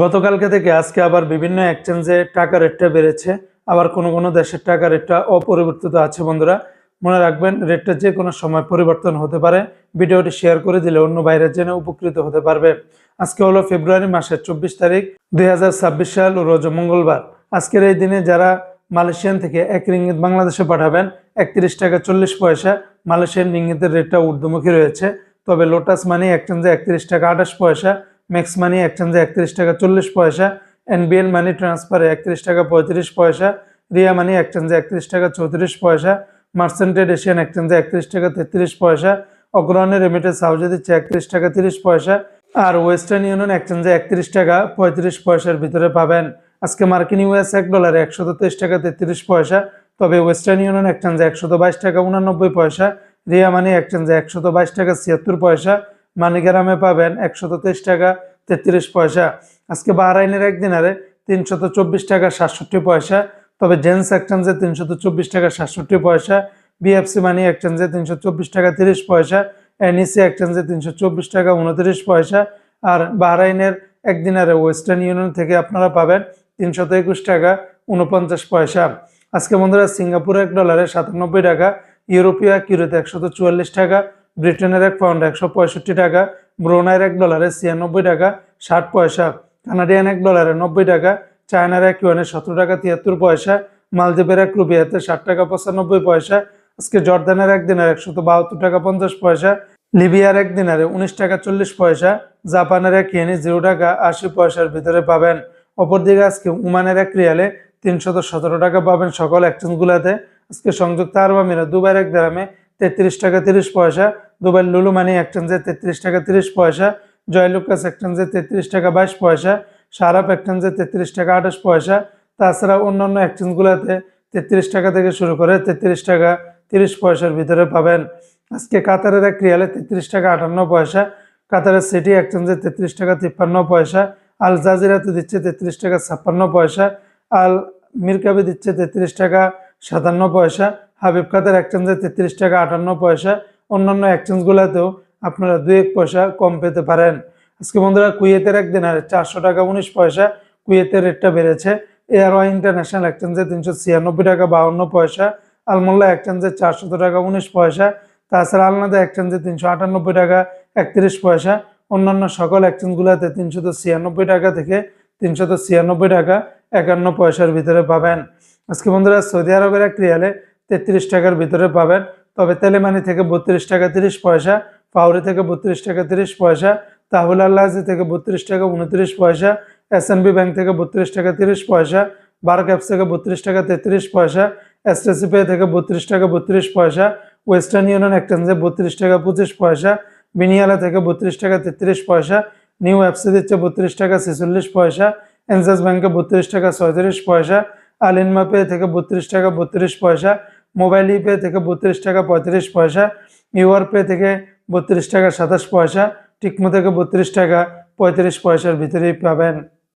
গতকালকে থেকে আজকে আবার বিভিন্ন এক্সচেঞ্জে টাকা রেটটা বেড়েছে, আবার কোনো কোনো দেশের টাকা রেটটা অপরিবর্তিত আছে। বন্ধুরা মনে রাখবেন, রেটটা যে কোনো সময় পরিবর্তন হতে পারে। ভিডিওটি শেয়ার করে দিলে অন্য বাইরে জেনে উপকৃত হতে পারবে। আজকে হলো ফেব্রুয়ারি মাসের 24 তারিখ 2026 সাল, রোজ মঙ্গলবার। আজকের এই দিনে যারা মালয়েশিয়ান থেকে 1 রিঙ্গিত বাংলাদেশে পাঠাবেন 31 টাকা 40 পয়সা। মালয়েশিয়ান রিঙ্গিতের রেটটা ঊর্ধ্বমুখী রয়েছে, তবে লোটাস মানি এক্সচেঞ্জে 31 টাকা 28 পয়সা, ম্যাক্স মানি এক্সচেঞ্জে 31 টাকা 40 পয়সা, এনবিএল মানি ট্রান্সফারে 31 টাকা 35 পয়সা, রিয়া মানি এক্সচেঞ্জে 31 টাকা 34 পয়সা, মার্চেন্টেড এশিয়ান এক্সচেঞ্জে 31 টাকা 33 পয়সা, অগ্রণী রেমিটেন্স হাউসে দিচ্ছে 31 টাকা 30 পয়সা, আর ওয়েস্টার্ন ইউনিয়ন এক্সচেঞ্জে 31 টাকা 35 পয়সার ভিতরে পাবেন। আজকে মার্কিন ইউএস $1 123 টাকা 33 পয়সা, তবে ওয়েস্টার্ন ইউনিয়ন এক্সচেঞ্জে 122 টাকা 89 পয়সা, রিয়া মানি এক্সচেঞ্জে 122 টাকা 76 পয়সা, মানিগ্রামে পাবেন 123 টাকা 33 পয়সা। আজকে বাহরাইনের এক দিনারে 324 টাকা 67 পয়সা, তবে জেন্স এক্সচেঞ্জে 324 টাকা 67 পয়সা, বিএফসি মানি এক্সচেঞ্জে 324 টাকা 30 পয়সা, এনইসি এক্সচেঞ্জে 324 টাকা 29 পয়সা, আর বাহরাইনের এক দিনারে ওয়েস্টার্ন ইউনিয়ন থেকে আপনারা পাবেন 321 টাকা 49 পয়সা। আজকে বন্ধুরা সিঙ্গাপুর $1 97 টাকা, ইউরোপীয় ইউরোতে 144 টাকা, ব্রিটেনের এক পাউন্ড 165 টাকা, ব্রুনাইয়ের $1 96 টাকা 60 পয়সা, কানাডিয়ান $1 90 টাকা, চায়নার এক ইউয়ানে 17 টাকা 73 পয়সা, মালদ্বীপের এক রুপিয়াতে 60 টাকা 95 পয়সা। আজকে জর্দানের এক দিনারে 172 টাকা 50 পয়সা, লিবিয়ার এক দিনারে 19 টাকা 40 পয়সা, জাপানের এক ইয়েনে 0 টাকা 80 পয়সার ভিতরে পাবেন। অপরদিকে আজকে ওমানের এক রিয়ালে 317 টাকা পাবেন সকল এক্সচেঞ্জগুলোতে। আজকে সংযুক্ত আরব আমিরাত দুবাইয়ের এক দিরহামে 33 টাকা 30 পয়সা, দুবাই লুলু মানি এক্সচেঞ্জে 33 টাকা 30 পয়সা, জয়লুকাস এক্সচেঞ্জে 33 টাকা 22 পয়সা, সারাপ এক্সচেঞ্জে 33 টাকা 28 পয়সা। তাছাড়া অন্যান্য এক্সচেঞ্জগুলোতে 33 টাকা থেকে শুরু করে 33 টাকা 30 পয়সার ভিতরে পাবেন। আজকে কাতারের এক রিয়ালে 33 টাকা 58 পয়সা, কাতারের সিটি এক্সচেঞ্জে 33 টাকা 53 পয়সা, আল জাজিরাতে দিচ্ছে 33 টাকা 56 পয়সা, আল মিরকাবি দিচ্ছে 33 টাকা 57 পয়সা, হাবিব কাতার এক্সচেঞ্জে 33 টাকা 58 পয়সা। অন্যান্য এক্সচেঞ্জগুলোতেও আপনারা 2-1 পয়সা কম পেতে পারেন। আজকে বন্ধুরা কুয়েতের এক দিনারে 400 টাকা 19 পয়সা, কুয়েতের রেটটা বেড়েছে। এয়ারওয়াই ইন্টারন্যাশনাল এক্সচেঞ্জে 396 টাকা 52 পয়সা, আলমোল্লা এক্সচেঞ্জে 400 টাকা 19 পয়সা, তাছাড়া আলনাদা এক্সচেঞ্জে 398 টাকা 31 পয়সা। অন্যান্য সকল এক্সচেঞ্জগুলোতে 396 টাকা থেকে 396 টাকা 51 পয়সার ভিতরে পাবেন। আজকে বন্ধুরা সৌদি আরবের এক রিয়ালে 33 টাকার ভিতরে পাবেন, তবে তেলেমানি থেকে 32 টাকা 30 পয়সা, ফাউরি থেকে 32 টাকা 30 পয়সা, তাহুল আল্লাহি থেকে 32 টাকা 29 পয়সা, এসএনবি ব্যাংক থেকে 32 টাকা 30 পয়সা, বার্ক অ্যাপস থেকে 32 টাকা 33 পয়সা, এসটিসি পে থেকে 32 টাকা 32 পয়সা, ওয়েস্টার্ন ইউনিয়ন এক্সচেঞ্জে 32 টাকা 25 পয়সা, বিনিয়ালা থেকে 32 টাকা 33 পয়সা, নিউ অ্যাপসে দিচ্ছে 32 টাকা 46 পয়সা, এনজাস ব্যাংকে 32 টাকা 37 পয়সা, আলিনমা পে থেকে 32 টাকা 32 পয়সা, মোবাইল পে থেকে 32 টাকা 35 পয়সা, ইউআর পে থেকে 32 টাকা 27 পয়সা, টিকমো থেকে 32 টাকা 35 পয়সার ভিতরেই পাবেন।